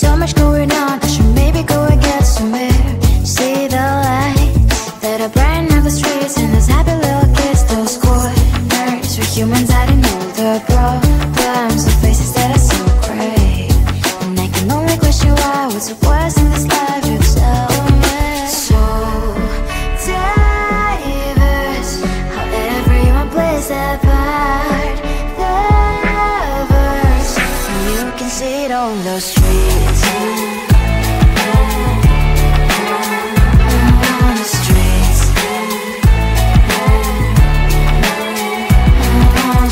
so much going on, I should maybe go and get some air. See the lights that are brighten up the streets, and those happy little kids, those corners where humans hiding all the problems, the faces that are so gray. And I can only question why, what's the worst in this life, you tell me. So diverse, how everyone plays their part, their verse, and you can see it on the streets. On the streets. On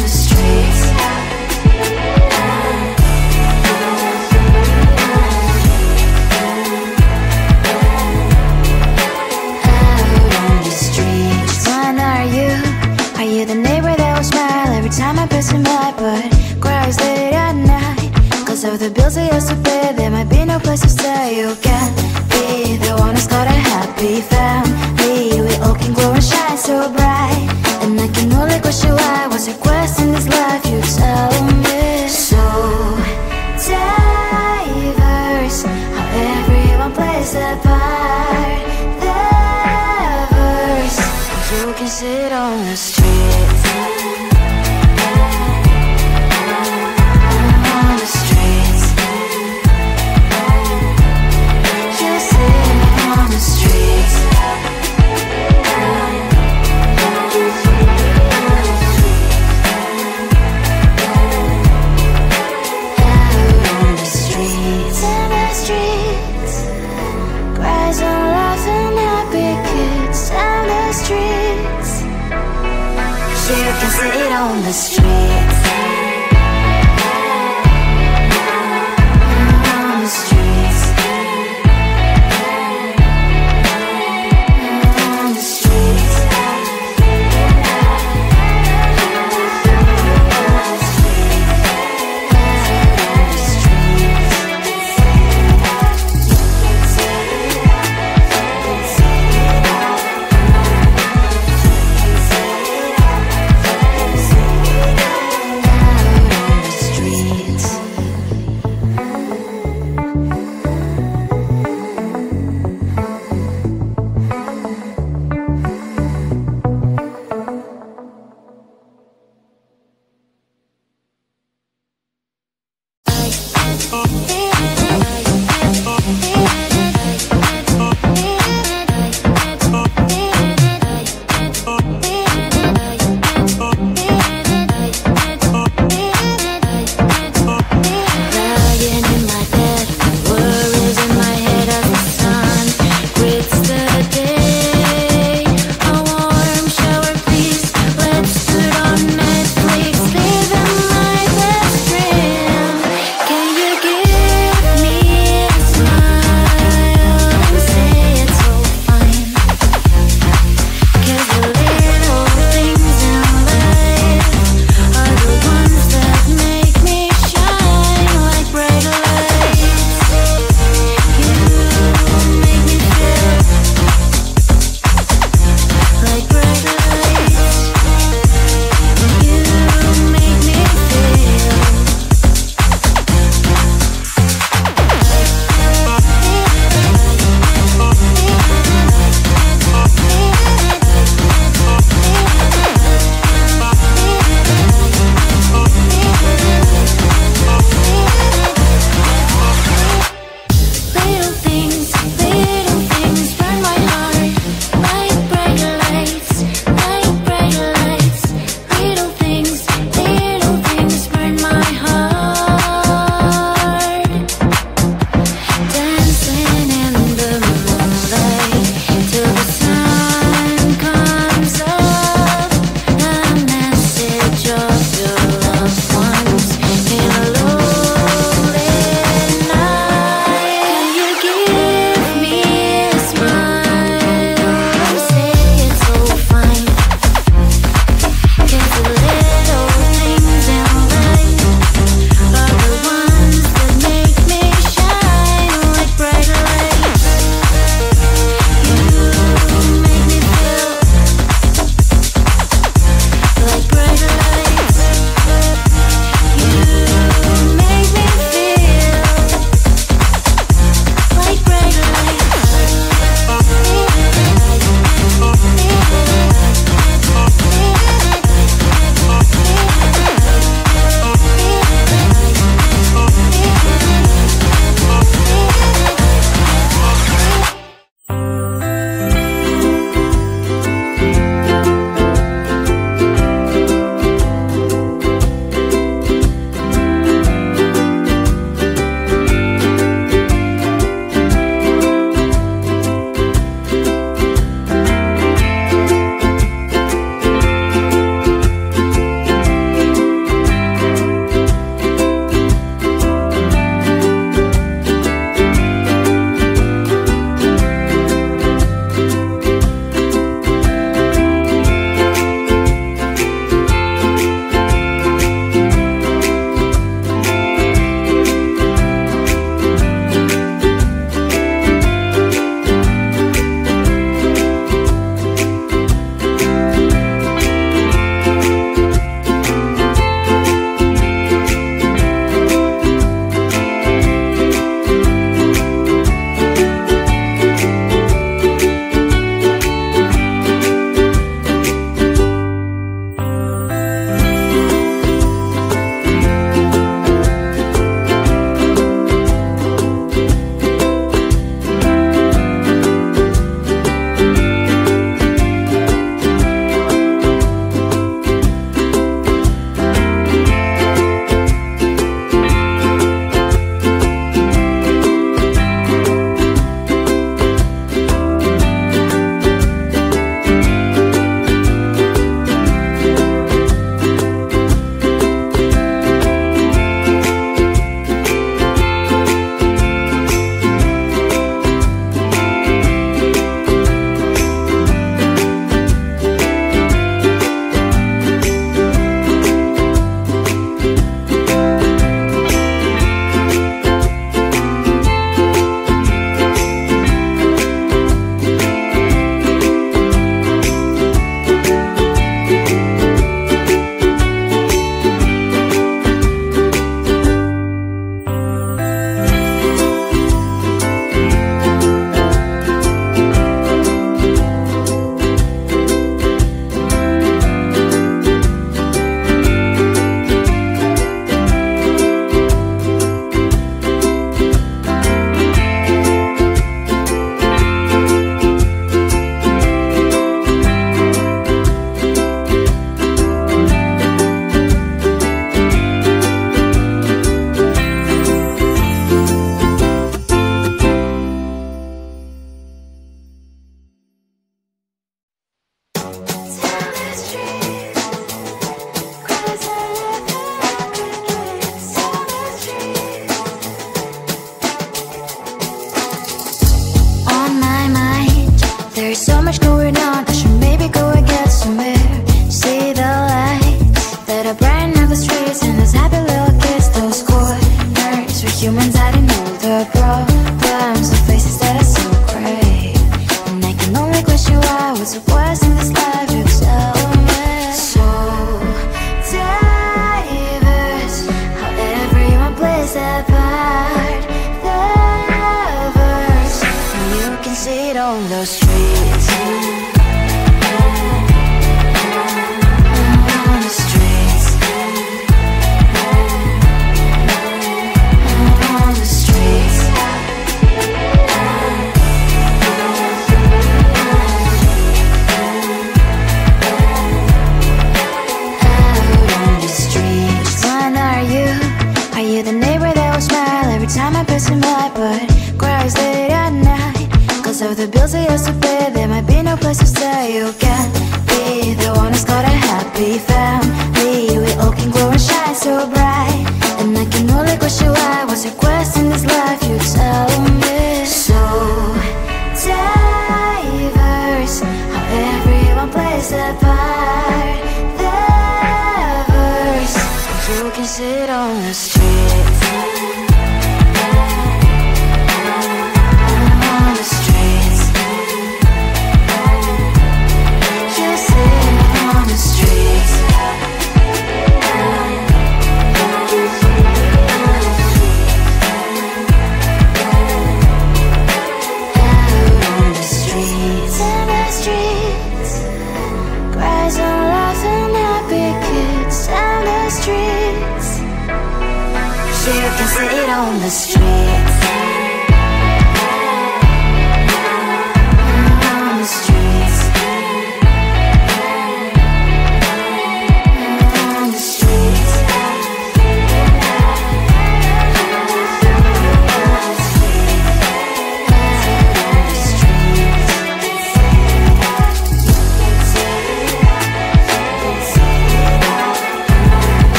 the streets. One, are you the neighbor that will smile every time I pass him by, but cries late at night? Cause of the bills he has to pay, there might be no place to stay. You can be the one who's got a happy family. We all can glow and shine so bright, and I can only question why, what's your quest in this life, you tell me. So diverse, how everyone plays their part, their verse, you can sit on the streets. On the streets. You sit on the streets. Out on the streets. In the streets. Cries and laughing happy kids. Down the streets. You can sit on the streets. On the streets. On the streets. Can you give street.